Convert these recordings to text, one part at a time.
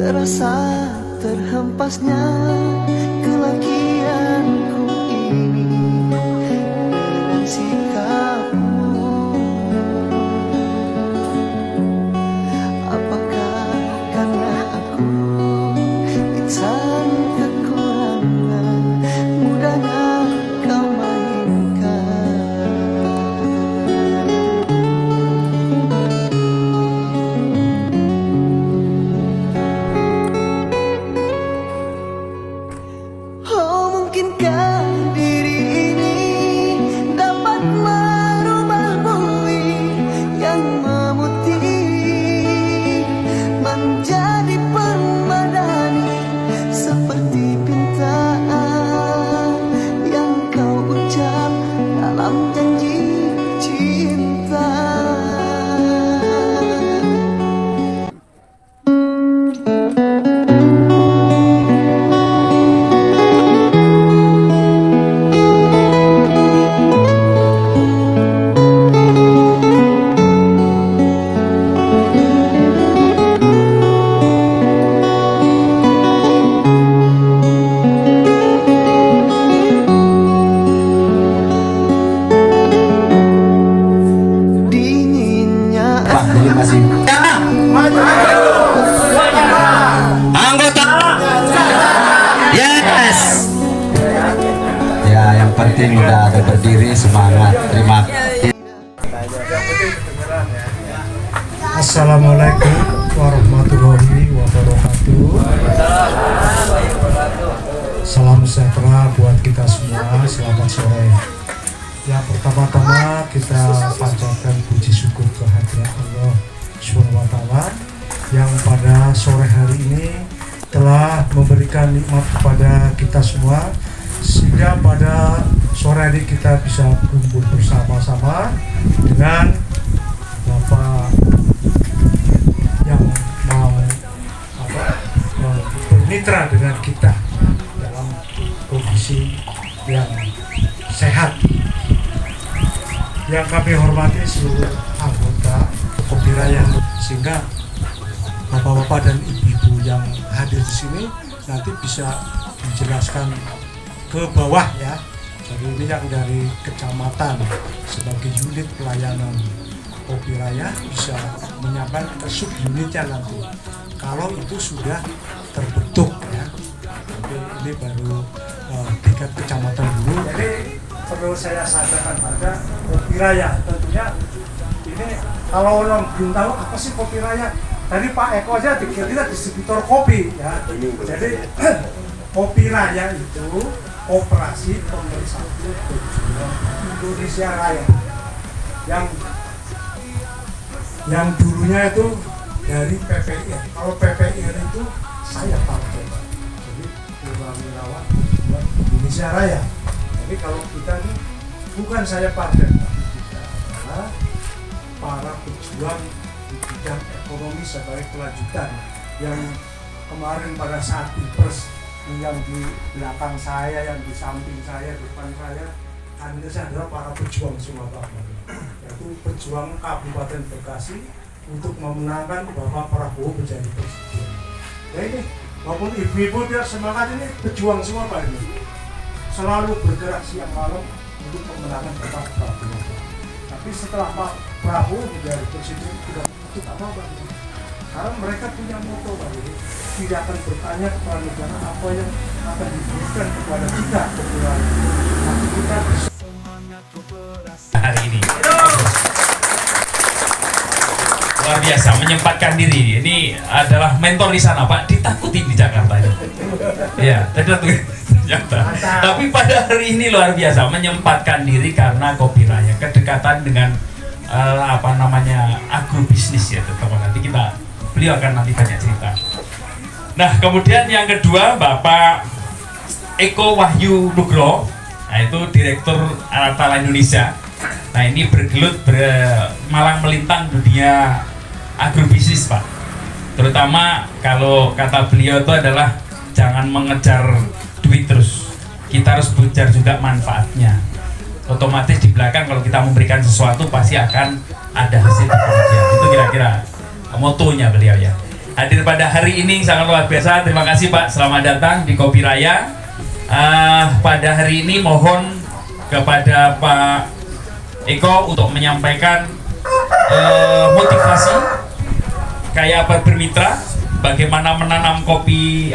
Terasa terhempasnya kelakianku ini dengan sikapmu. Apakah karena aku insan kekurangan, mudahnya kau mainkan. Oh, mungkinkah diri ini dapat merubah bumi yang memutih menjadi permadani, seperti pintaan yang kau ucap dalam janji cinta. Dinginnya Jadi masih anggota yes ya, yang penting udah ada berdiri, semangat. Terima kasih. Assalamualaikum warahmatullahi wabarakatuh. Salam sejahtera buat kita semua. Selamat sore. Yang pertama-tama kita panjatkan puji syukur kehadirat Allah Subhanahu wa Ta'ala yang pada sore hari ini telah memberikan nikmat kepada kita semua, sehingga pada sore hari kita bisa berkumpul bersama-sama dengan Bapak yang mau bermitra dengan kita dalam kondisi yang sehat. Yang kami hormati seluruh anggota Kopiraya, sehingga bapak-bapak dan ibu-ibu yang hadir di sini nanti bisa menjelaskan ke bawah ya. Jadi ini yang dari kecamatan sebagai unit pelayanan Kopiraya bisa menyampaikan ke sub unitnya nanti. Kalau itu sudah terbentuk ya. Jadi ini baru tingkat kecamatan dulu. Jadi perlu saya sampaikan pada Kopiraya, tentunya ini kalau orang belum tahu apa sih Kopiraya, tadi Pak Eko aja dikira distributor kopi ya. Jadi Kopiraya itu Koperasi Pemersatu Berjuang Indonesia Raya yang dulunya itu dari PPIR. Kalau PPIR itu saya partai, jadi Purnawirawan buat Indonesia Raya. Jadi kalau kita ini bukan saya partai, tapi kita adalah para pejuang di bidang ekonomi sebagai kelanjutan. Yang kemarin pada saat Pilpres yang di belakang saya, yang di samping saya, depan saya, kandidat saya adalah para pejuang Sumatera Barat, yaitu pejuang Kabupaten Bekasi untuk memenangkan Bapak Prabowo menjadi presiden. Ya ini, walaupun ibu-ibu dia semangat, ini pejuang semua Pak ini. Selalu bergerak siang malam untuk memenangkan Bapak Prabowo. Tapi setelah Pak Prabowo menjadi presiden, tidak ikut apa-apa. Karena mereka punya moto Pak ini, tidak akan bertanya kepada negara apa yang akan diberikan kepada kita kekurangan. Tapi kita bisa hari ini luar biasa menyempatkan diri. Ini adalah mentor di sana Pak, ditakuti di Jakarta itu. Ya, ternyata. Tapi pada hari ini luar biasa menyempatkan diri karena Kopiraya, kedekatan dengan agrobisnis ya, teman-teman. Nanti beliau akan nanti banyak cerita. Nah, kemudian yang kedua Bapak Eko Wahyu Nugroho, nah itu Direktur Alatala Indonesia. Nah ini bergelut malang melintang dunia agrobisnis Pak. Terutama kalau kata beliau itu adalah jangan mengejar duit terus, kita harus belajar juga manfaatnya. Otomatis di belakang kalau kita memberikan sesuatu pasti akan ada hasil kemudian. Itu kira-kira motonya beliau ya. hadir pada hari ini sangat luar biasa. Terima kasih Pak, selamat datang di Kopi Raya. Pada hari ini mohon kepada Pak Eko untuk menyampaikan motivasi kayak apa bermitra, bagaimana menanam kopi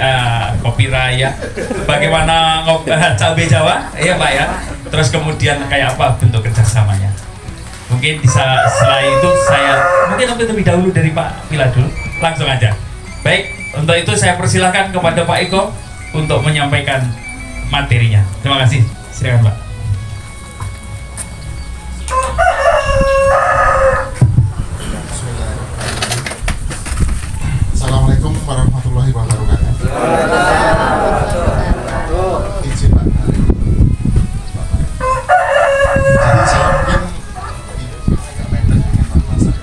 raya, bagaimana cabai Jawa, ya Pak ya. Terus kemudian kayak apa bentuk kerjasamanya. Mungkin bisa setelah itu saya mungkin lebih dahulu dari Pak Pila dulu, langsung aja. Baik, untuk itu saya persilahkan kepada Pak Eko untuk menyampaikan materinya. Terima kasih. Silakan Pak. Assalamualaikum warahmatullahi wabarakatuh. Izin Pak. Jadi saya mungkin agak pendek dengan nama saya.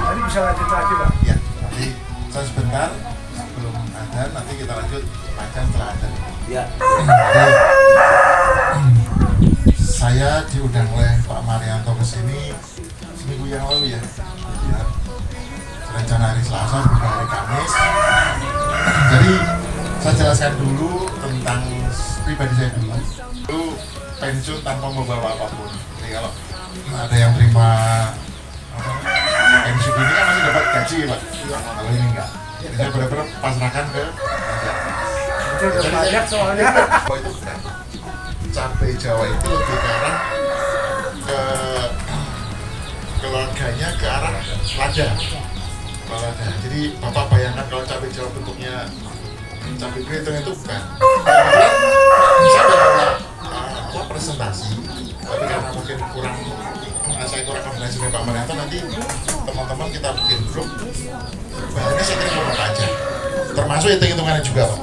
Tadi bisa lanjut lagi Pak. Ya, jadi saya sebentar sebelum adzan, nanti kita lanjut panjang setelah adzan. Ya. Jadi, saya diundang oleh Pak Marianto ke sini seminggu yang lalu ya. Rencana hari Selasa bukan hari Kamis. Jadi saya jelaskan dulu tentang pribadi saya dulu. Itu pensiun tanpa membawa apapun. Jadi kalau ada yang terima pensiun ini kan masih dapat gaji Pak. Kalau ini enggak. Jadi saya benar-benar pasrahkan ke rakyat. Itu udah banyak soalnya. Oh itu bukan. Cabai Jawa itu lebih ke arah ke keluarganya ke arah lada. Jadi Bapak bayangkan kalau cabai Jawa bentuknya cabai keriting itu bukan. Saya bawa presentasi, tapi karena mungkin saya kurang koordinasi dengan Pak Marianto, nanti teman-teman kita bikin grup. Bahannya saya kira Bapak aja, termasuk hitung-hitungannya juga Pak.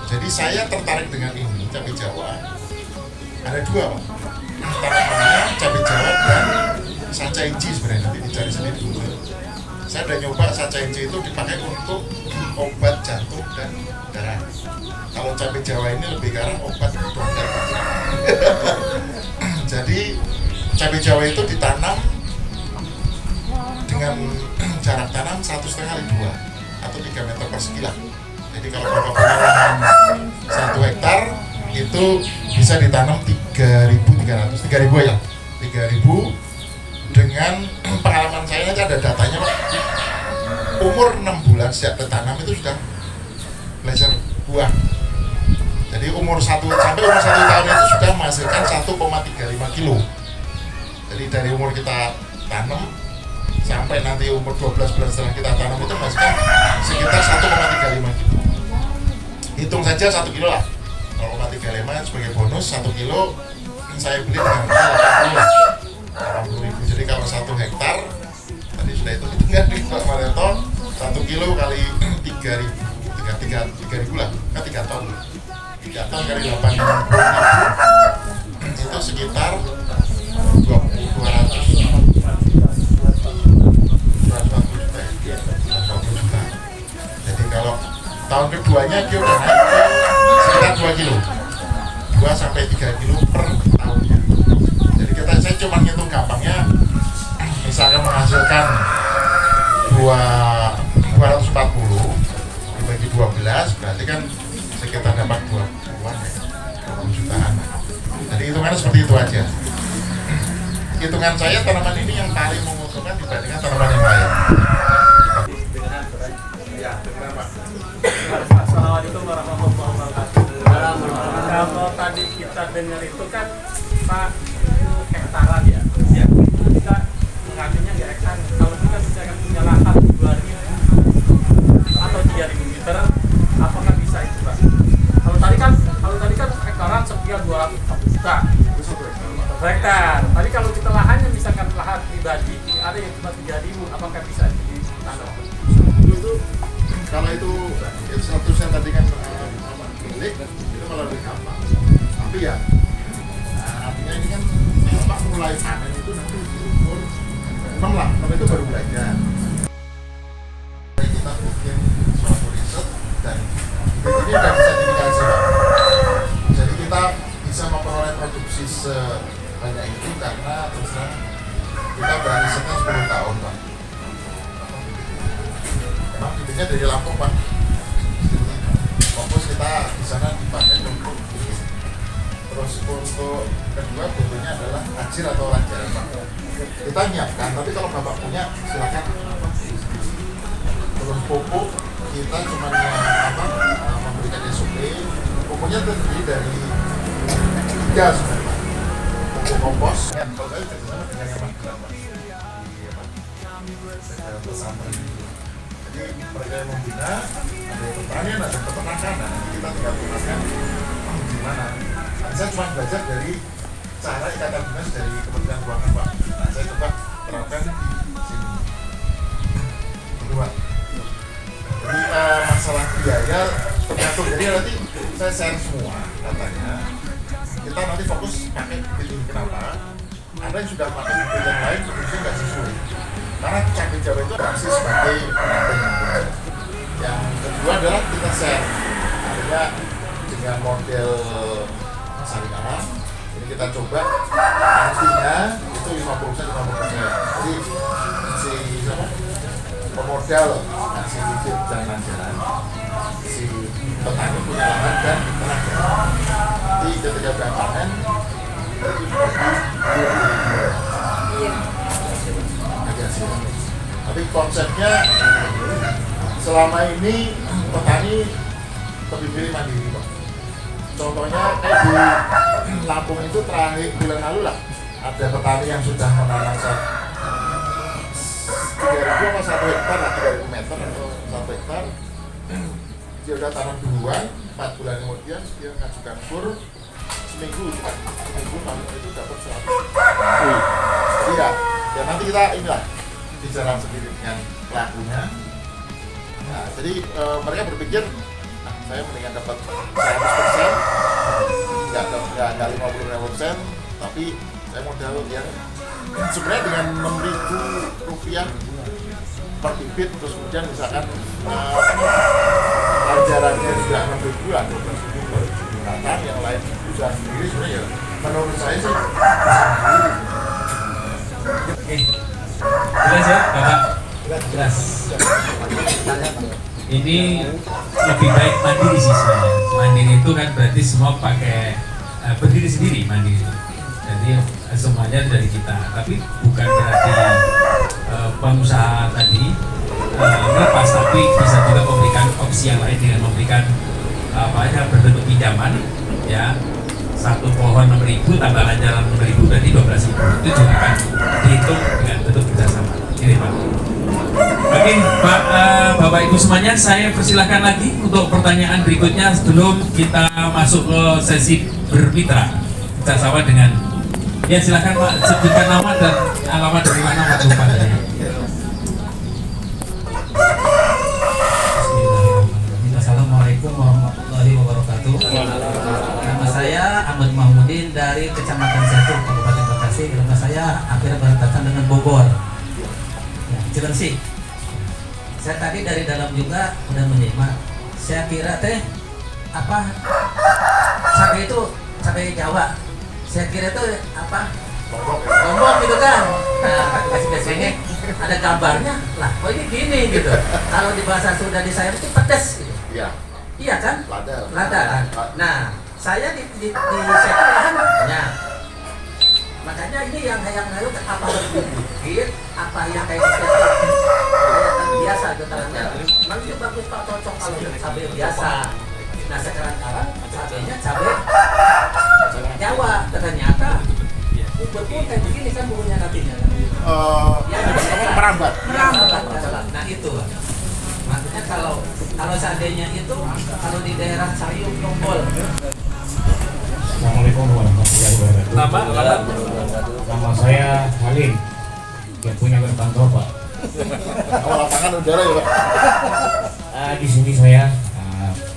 Jadi saya tertarik dengan ini cabai Jawa. Ada dua Pak, tanamannya cabai Jawa dan sacha inci sebenarnya, nanti dicari sendiri dulu. Saya udah nyoba sacha inci itu dipakai untuk obat jantung dan darah. Kalau cabai Jawa ini lebih ke arah obat donor. Jadi cabai Jawa itu ditanam dengan jarak tanam 1,5 x 2 atau 3 meter persegi lah. Jadi kalau Bapak punya lahan 1 hektar itu bisa ditanam 3.300 ya, 3.000. Dengan pengalaman saya aja ada datanya Pak, umur 6 bulan sejak ditanam itu sudah belajar buah. Jadi sampai umur 1 tahun itu sudah menghasilkan 1,35 kilo. Jadi dari umur kita tanam sampai nanti umur 12 bulan setelah kita tanam itu menghasilkan sekitar 1,35 kilo. Hitung saja 1 kilo lah, 0,35 sebagai bonus. 1 kilo saya beli dengan harga 80.000. Jadi kalau 1 hektar tadi sudah itu hitungan di Pak Marianto, 1 kilo kali 3.000 lah, kan 3 ton. 3 ton kali 80.000 itu sekitar 240 juta. Jadi kalau tahun keduanya dia udah naik ke sekitar 2 kilo, 2 sampai 3 kilo per tahunnya. Jadi saya cuma ngitung gampangnya, misalkan menghasilkan 240 dibagi 12 berarti kan sekitar dapat 20-an ya, 20 jutaan. Jadi hitungannya seperti itu aja. Hitungan saya tanaman ini yang paling menguntungkan dibandingkan tanaman yang lain. Assalamualaikum warahmatullahi wabarakatuh. Kalau tadi kita dengar itu kan Pak hektaran ya. Kita mengambilnya di hektar. Kalau kita misalkan punya lahan 2.000 atau 3.000 liter, apakah bisa itu Pak? Kalau tadi kan hektaran sekitar 240 juta per hektar. Tadi kalau kita lahannya misalkan lahan pribadi ada yang cuma 3.000, apakah bisa ditanam? Kalau itu statusnya tadi kan milik, itu malah lebih gampang. Tapi ya, artinya ini kan Bapak mulai panen itu nanti umur 6 lah, tapi itu baru belajar. Kita bikin suatu riset dan ini sudah sertifikasi Pak. Jadi kita bisa memperoleh produksi sebanyak itu karena terus terang kita berrisetnya 10 tahun Pak. Memang bibitnya dari pakai untuk bisnis. Terus untuk kedua butuhnya adalah ajir atau pelajaran Pak. Kita nyiapkan, tapi kalau Bapak punya silakan. Terus pupuk kita cuma memberikan SOP. Pupuknya terdiri dari 3 sebenarnya. Pupuk kompos. Kalau saya kerjasama dengan yang Magelang Pak. Pesantren. Jadi mereka yang membina, ada yang pertanian, ada peternakan. Nah, kita tinggal gunakan gimana. Saya cuma belajar dari cara ikatan dinas dari Kementerian Keuangan Pak. Nah, saya coba terapkan di sini. Kedua, jadi masalah biaya tergantung. Jadi nanti saya share semua katanya. Kita nanti fokus pakai bibit ini. Kenapa? Ada yang sudah pakai bibit yang lain, mungkin nggak sesuai. Karena cabai Jawa itu masih sebagai pendamping. Yang kedua adalah kita share. Artinya dengan model syariah. Jadi kita coba artinya itu 50%. Jadi si pemodal ngasih bibit jalan-jalan, si petani punya lahan dan tenaga. Jadi ketika udah panen itu tapi konsepnya selama ini petani lebih pilih mandiri Pak. Contohnya kayak di Lampung itu terakhir bulan lalu lah ada petani yang sudah menanam 3.000 atau 1 hektar lah, 3.000 meter atau 1 hektar. Dia udah tanam duluan, 4 bulan kemudian dia ngajukan kur seminggu itu dapat 100. Iya, ya nanti kita inilah bicara sendiri dengan pelakunya. Nah, jadi mereka berpikir, nah, saya mendingan dapat 100%, nggak 50%, tapi saya modal yang sebenarnya dengan 6.000 rupiah per bibit, terus kemudian misalkan pelajarannya juga 6.000 lah, 12.000 per bulan, yang lain bisa sendiri sebenarnya. Menurut saya sih Oke. Jelas ya, Bapak? Jelas. Ini lebih baik mandiri sih sebenarnya. Mandiri itu kan berarti semua pakai berdiri sendiri mandiri. Jadi semuanya dari kita. Tapi bukan berarti pengusaha tadi lepas, tapi bisa juga memberikan opsi yang lain dengan memberikan berbentuk pinjaman, ya. 1 pohon 6.000 tambahan jalan 6.000 berarti 12.000. Itu juga akan dihitung dengan bentuk kerjasama. Ini Pak. Oke, Pak, Bapak Ibu semuanya, saya persilahkan lagi untuk pertanyaan berikutnya sebelum kita masuk ke sesi bermitra kerjasama dengan. Ya silakan Pak, sebutkan nama dan alamat dari mana Pak Bapak. Assalamualaikum warahmatullahi wabarakatuh. Nama saya Ahmad Mahmudin dari Kecamatan Satu, Kabupaten Bekasi. Rumah saya hampir berdekatan dengan Bogor, ya, Cilengsi. Saya tadi dari dalam juga udah menyimak. Saya kira cabai itu cabai Jawa. Saya kira itu lombok gitu kan. Nah, biasanya ada gambarnya lah. Oh ini gini gitu. Kalau di bahasa Sunda di saya itu pedas gitu. iya. Iya kan? Lada kan? Nah, saya di sektor lahannya. Makanya ini yang harus apa bibit, apa yang kayak biasa gitu tanahnya. Memang itu bagus Pak, cocok kalau cabai biasa. Nah sekarang cabainya cabai Jawa. Ternyata betul kayak begini kan bumbunya nantinya. Merambat. Nah itu. Maksudnya kalau seandainya itu kalau di daerah Sayung Tombol. Assalamualaikum warahmatullahi wabarakatuh. Nama saya Halim, yang punya kantor Pak. Lapangan udara ya Pak. Di sini saya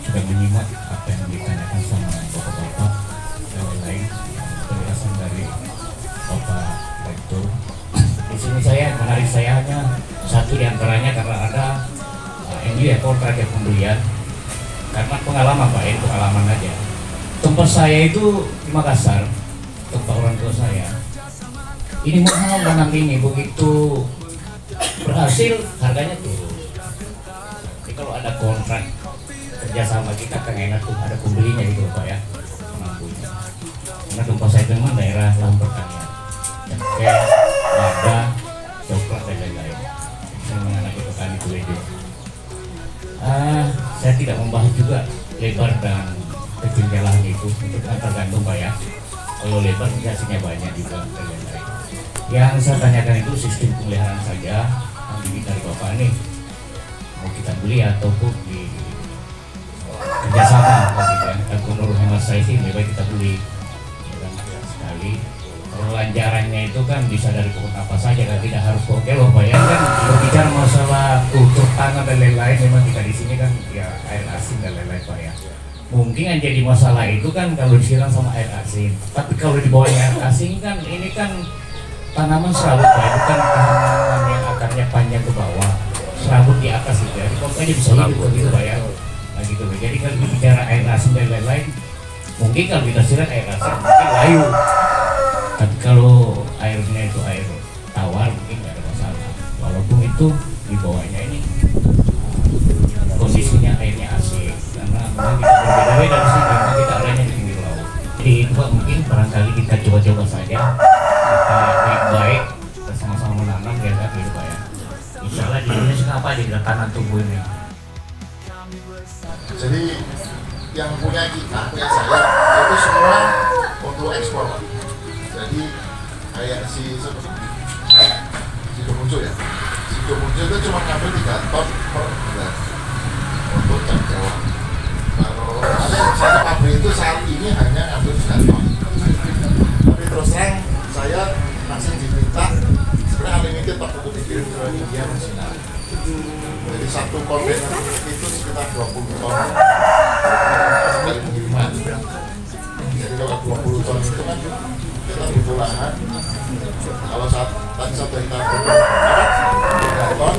sudah menyimak apa yang ditanyakan sama bapak-bapak dan lain-lain, penjelasan dari Bapak Rektor. Di sini saya menarik saya hanya satu diantaranya karena ada ini ya kontrak pembelian. Karena pengalaman Pak, ini pengalaman aja. Tempat saya itu di Makassar, tempat orang tua saya. Ini mahal menang ini, begitu berhasil harganya turun. Tapi kalau ada kontrak kerjasama kita kan enak tuh, ada pembelinya gitu Pak ya, pengampunya. Karena tempat saya itu memang daerah lahan pertanian, tempe, lada, coklat dan lain-lain. Saya memang anak petani Tuledo. Saya tidak membahas juga lebar dan kecilnya lahan itu kan tergantung Pak ya. Kalau lebar hasilnya banyak juga dan lain-lain. Yang saya tanyakan itu sistem pemeliharaan saja yang diminta dari Bapak nih, mau kita beli ataupun di kerjasama gitu ya. Dan menurut hemat saya sih lebih baik kita beli ya, sekali. Kalau lanjarannya itu kan bisa dari pohon apa saja kan, tidak harus pohon kelor Pak ya. Kan berbicara masalah kultur tanah dan lain-lain, memang kita di sini kan ya air asin dan lain-lain Pak ya. Mungkin yang jadi masalah itu kan kalau disiram sama air asin, tapi kalau di bawahnya air asin kan ini kan tanaman serabut Pak, itu kan tanaman yang akarnya panjang ke bawah, serabut di atas gitu ya, pokoknya bisa hidup gitu Pak ya. Nah gitu Pak. Jadi kalau bicara air asin dan lain-lain, mungkin kalau kita siram air asin mungkin layu, tapi kalau airnya itu air tawar mungkin nggak ada masalah, walaupun itu di bawahnya ini kondisinya airnya asin, karena memang kita berbeda-beda di sini, karena kita adanya di pinggir laut. Jadi itu Pak, mungkin barangkali kita coba-coba saja, kita baik-baik, kita sama-sama menanam ya kan gitu Pak ya. Insya Allah di Indonesia apa aja kita tanam tumbuh ini. Jadi yang punya kita, punya saya itu semua untuk ekspor. Jadi kayak si muncul ya, si muncul itu cuma ngambil 3 ton per bulan untuk Jawa. Kalau ada satu pabrik itu saat ini hanya ngambil 3 ton. Tapi terus terang saya masih diminta sebenarnya unlimited Pak untuk dikirim ke India dan China. Jadi satu kontainer itu sekitar 20 ton sekali pengiriman. Jadi kalau 20 ton itu kan kita butuh lahan. Kalau tadi 1 hektar 3 ton,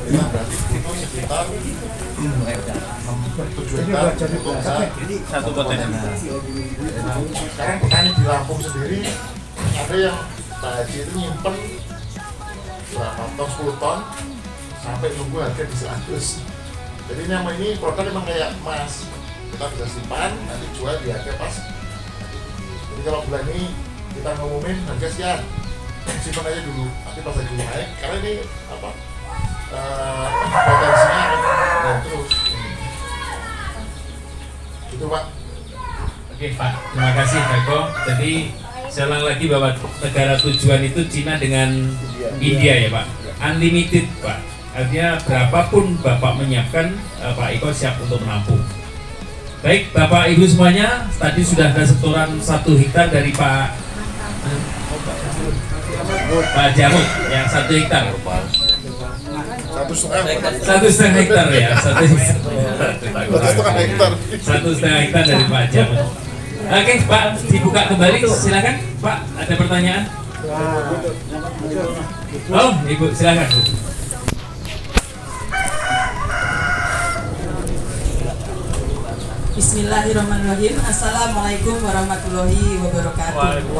kita berarti butuh sekitar 7 hektar untuk satu kontainer. Sekarang petani di Lampung sendiri ada yang Pak Haji itu nyimpen berapa ton, 10 ton sampai nunggu harga di 100. Jadi ini produk memang kayak emas, kita bisa simpan nanti jual di harga pas. Jadi kalau bulan ini kita ngumumin harga sekian, simpan aja dulu, nanti pas lagi naik karena ini apa potensinya naik terus. Itu Pak. Oke Pak, terima kasih Pak Eko. Jadi saya ulang lagi bahwa negara tujuan itu Cina dengan India ya Pak. Unlimited Pak. Artinya berapapun Bapak menyiapkan, Pak Eko siap untuk menampung. Baik Bapak Ibu semuanya, tadi sudah ada setoran 1 hektar dari Pak Jamut yang 1 hektar. 1,5 hektar ya, 1,5 hektar dari Pak Jamut. Oke Pak, dibuka kembali, silakan Pak, ada pertanyaan? Oh Ibu silakan Bu. Bismillahirrahmanirrahim. Assalamualaikum warahmatullahi wabarakatuh.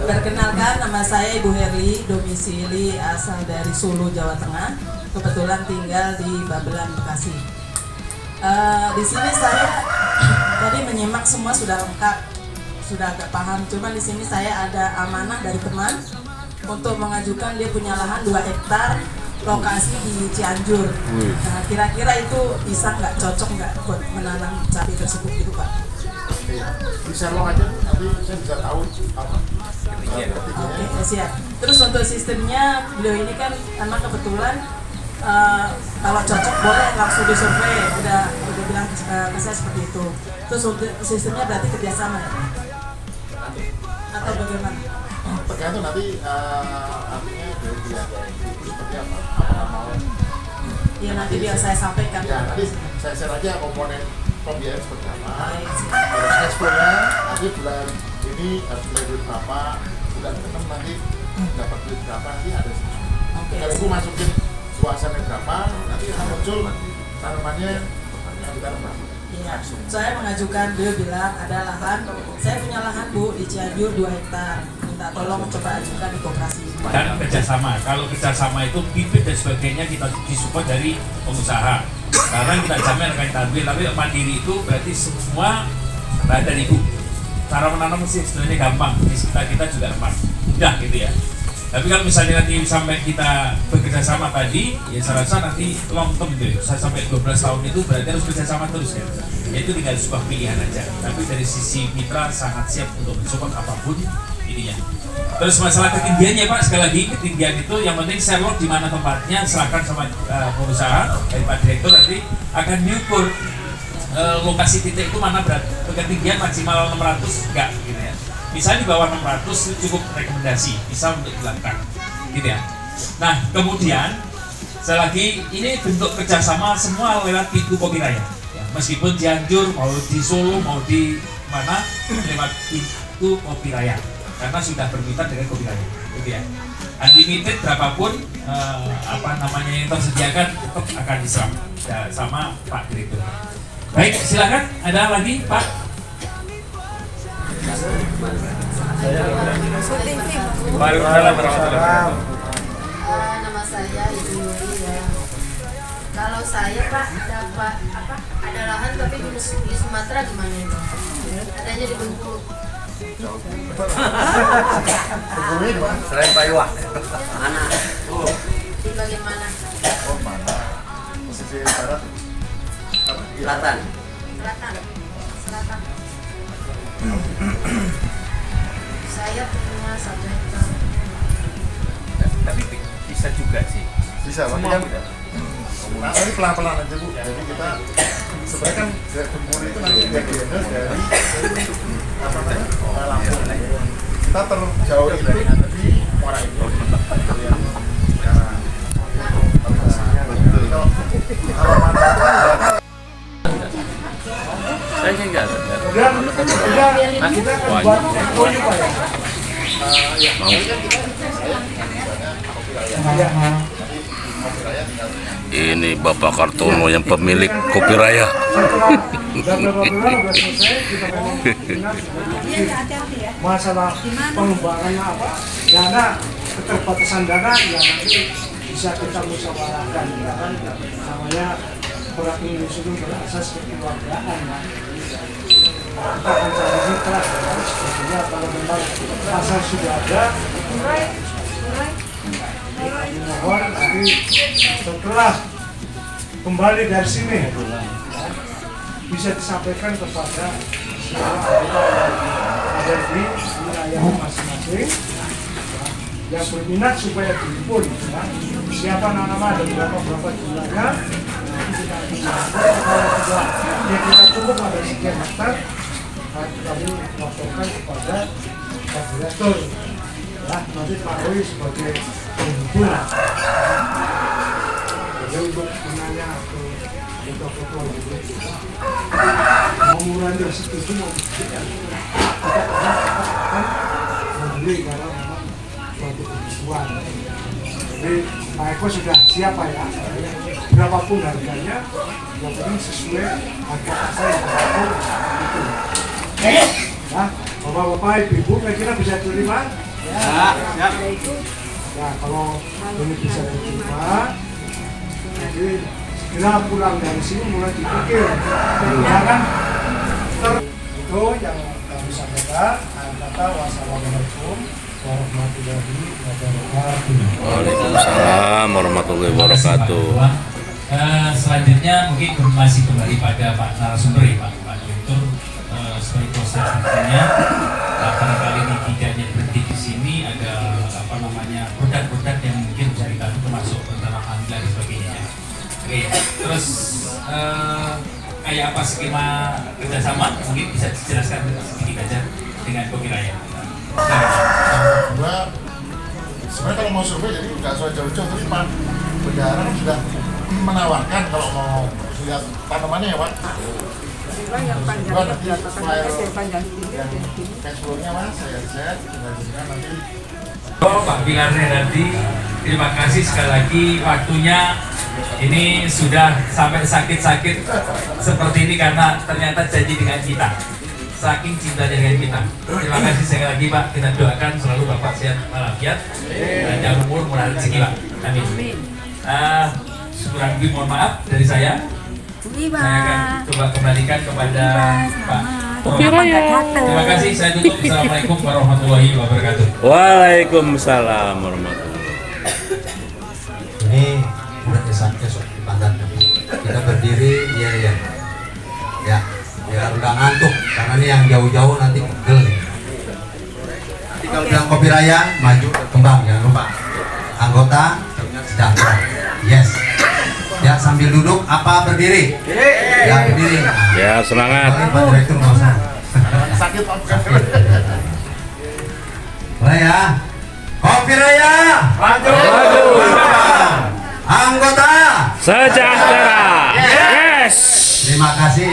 Perkenalkan, nama saya Ibu Herli, domisili asal dari Solo, Jawa Tengah. Kebetulan tinggal di Babelan, Bekasi. Di sini saya tadi menyimak semua sudah lengkap, sudah agak paham. Cuman di sini saya ada amanah dari teman untuk mengajukan dia punya lahan 2 hektar. Lokasi di Cianjur. Nah, kira-kira itu bisa nggak, cocok nggak buat menanam cabai tersebut gitu Pak? Bisa lo aja, nanti saya bisa tahu apa. Oke, siap. Terus untuk sistemnya, beliau ini kan karena kebetulan kalau cocok boleh langsung disurvei, udah bilang ke saya seperti itu. Terus untuk sistemnya berarti kerjasama ya? Atau bagaimana? Tergantung nanti artinya dari dia seperti apa mau. Ya nanti biar saya sampaikan. Ya nanti saya share aja komponen pembiayaan seperti apa. Terus cash flow-nya nanti bulan ini harus mulai duit berapa, bulan ke-6 nanti dapat duit berapa, nanti ada. Kalau aku masukin suasana berapa, nanti akan muncul tanamannya yang ditanam berapa. Iya, saya mengajukan, beliau bilang ada lahan, saya punya lahan Bu di Cianjur 2 hektar. minta tolong coba ajukan di koperasi. Dan kerjasama. Kalau kerjasama itu bibit dan sebagainya kita disupport dari pengusaha. Karena kita jamin akan tampil. Tapi mandiri itu berarti semua dari ibu. Cara menanam sih sebenarnya gampang. Di sekitar kita juga gampang. Mudah gitu ya. Tapi kalau misalnya nanti sampai kita bekerja sama tadi, ya saya rasa nanti long term gitu. Saya sampai 12 tahun itu berarti harus bekerja sama terus kan. Itu tinggal sebuah pilihan aja. Tapi dari sisi mitra sangat siap untuk mensupport apapun ininya. Terus masalah ketinggiannya Pak, sekali lagi ketinggian itu yang penting Sherlock di mana tempatnya serahkan sama pengusaha dari Pak Direktur nanti akan diukur lokasi titik itu mana berat. Ketinggian maksimal 600 enggak gitu ya. Misalnya di bawah 600 cukup rekomendasi, bisa untuk dilakukan gitu ya. Nah kemudian selagi ini bentuk kerjasama semua lewat pintu Kopi Raya ya, meskipun Cianjur mau di Solo mau di mana lewat pintu Kopi Raya karena sudah bermitra dengan Kopi Raya gitu ya. Unlimited berapapun apa namanya yang tersediakan tetap akan diserap ya, sama Pak Direktur. Baik, silakan ada lagi Pak. Nama saya Ibu Yuri ya. Kalau saya Pak dapat apa? Ada lahan tapi di Sumatera gimana itu? Adanya di Bengkulu. Selain Paiwah. Mana? Di bagian mana? Oh mana? Posisi barat. Selatan. Selatan. Selatan. Saya punya 1 hektar. Tapi bisa juga sih. Bisa, tapi kan nah, ini pelan-pelan aja Bu. Jadi kita sebenarnya kan Bengkulu itu nanti bagiannya dari apa namanya Lampung. Kita terjauh itu di Muara Ini. Kalau mana itu kan Saya enggak. Kemudian kita akan buat MOU Pak ya. Ini Bapak Kartono yang pemilik Kopi Raya. Masalah pengembangannya apa? Dana, keterbatasan dana yang nanti bisa kita musyawarahkan ya kan. Namanya Produk Indonesia itu berasas kekeluargaan ya. Kita akan cari mitra ya. Sebetulnya kalau memang pasar sudah ada, mohon nanti setelah kembali dari sini bisa disampaikan kepada semua anggota yang ada di wilayah masing-masing yang berminat supaya dihimpun ya. Siapa nama ada berapa jumlahnya nanti kita akan kita cukup ada sekian hektar kami laporkan kepada Pak Direktur ya, nanti Pak Roy sebagai penghubung jadi untuk menanya ke foto-foto mau murahnya setuju mau tidak kita akan membeli karena memang suatu kebutuhan jadi Pak Eko sudah siapa ya berapapun harganya yang penting sesuai harga pasar yang berlaku itu ya Bapak-bapak, ibu-ibu kira-kira bisa terima? Ya. Ya, kalau ini bisa diterima, jadi segera pulang dari sini mulai dipikir. Jangan itu yang kami sampaikan. Kata wassalamualaikum warahmatullahi wabarakatuh. Waalaikumsalam warahmatullahi wabarakatuh. Selanjutnya mungkin masih kembali pada Pak narasumber ya Pak Direktur sebagai proses berikutnya. Barangkali tidaknya berhenti di sini ada apa namanya produk-produk yang mungkin bisa dibantu termasuk tentang alhamdulillah dan sebagainya. Oke, terus kayak apa skema kerjasama mungkin bisa dijelaskan sedikit aja dengan Kopi Raya. Sebenarnya kalau mau survei jadi nggak usah jauh-jauh, tapi Pak Bendahara sudah menawarkan kalau mau lihat tanamannya ya Pak. Yang panjang cash flow-nya Mas, saya set, tinggal nanti. Pak Bilar Renardi, terima kasih sekali lagi waktunya. Ini sudah sampai sakit-sakit seperti ini karena ternyata janji dengan kita. saking cintanya dengan kita. Terima kasih sekali lagi Pak, kita doakan selalu Bapak sehat walafiat, panjang umur, murah rezeki Pak. Amin. Kurang lebih mohon maaf dari saya. Saya akan coba kembalikan kepada Pak Kopiraya. Terima kasih, saya tutup. Assalamualaikum warahmatullahi wabarakatuh. Waalaikumsalam warahmatullahi wabarakatuh. Ini udah kesannya sok dipandang. Kita berdiri, ya. Biar udah ngantuk, karena ini yang jauh-jauh nanti pegel nih. Nanti kalau bilang kopi raya, maju kembang, jangan lupa. Anggota sejahtera. Yes. Ya sambil duduk apa berdiri? Ya berdiri. Ya, semangat. Pak Direktur nggak usah. Sakit Pak. Mulai ya. Kopi raya. Maju. Anggota Sejahtera. Yes. Terima kasih.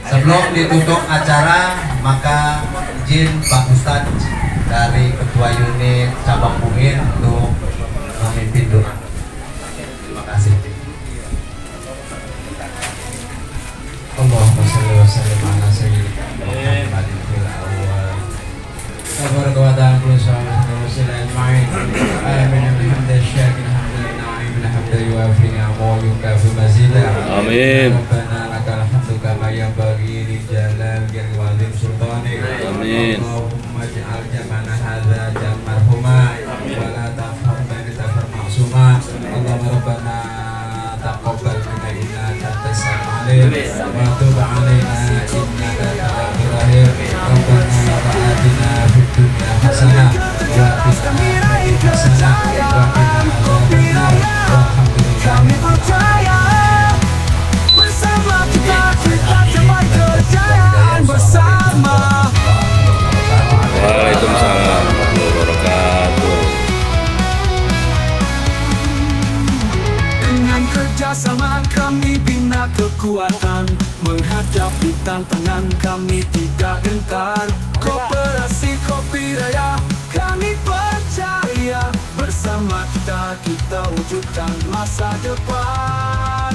Sebelum ditutup acara, maka izin Pak Ustadz dari Ketua Unit Cabang Bungin untuk memimpin doa. Terima kasih. Allahumma shalli wa sallim ala sayyidina Muhammadin fil awwal. Tabarak wa ta'ala kullu sallallahu alaihi wa sallam. Amin. Alhamdulillah syakir alhamdulillah hamdan yuwafi ni'amahu wa yukafi mazidah. Amin. Rabbana lakal hamdu kama yanbaghi li jalalika wa 'azim sultanik. Amin. Allahumma ij'al jam'ana hadza jam'an marhuma wa la tafham baina tafham ma'suma. Allahumma rabbana taqabbal minna innaka antas samiul alim wa tub 'alaina innaka antal rahim. Rabbana atina fid dunya hasanah wa fil akhirati hasanah wa qina adzabannar. Kami percaya bersama kita capai kejayaan bersama. Waalaikumsalam warahmatullahi wabarakatuh. Dengan kerjasama kami bina kekuatan, menghadapi tantangan kami tidak gentar. Koperasi Kopi Raya kami percaya, bersama kita wujudkan masa depan.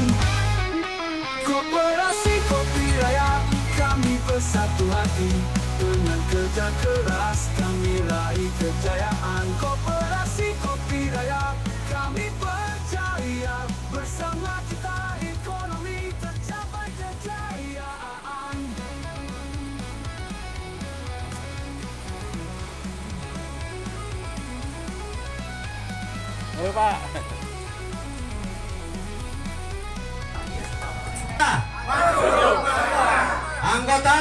Koperasi Kopi Raya kami bersatu hati, dengan kerja keras kami raih kejayaan. Koperasi Kopi Raya kami percaya, bersama kita ekonomi tercapai kejayaan. Halo Pak. Anggota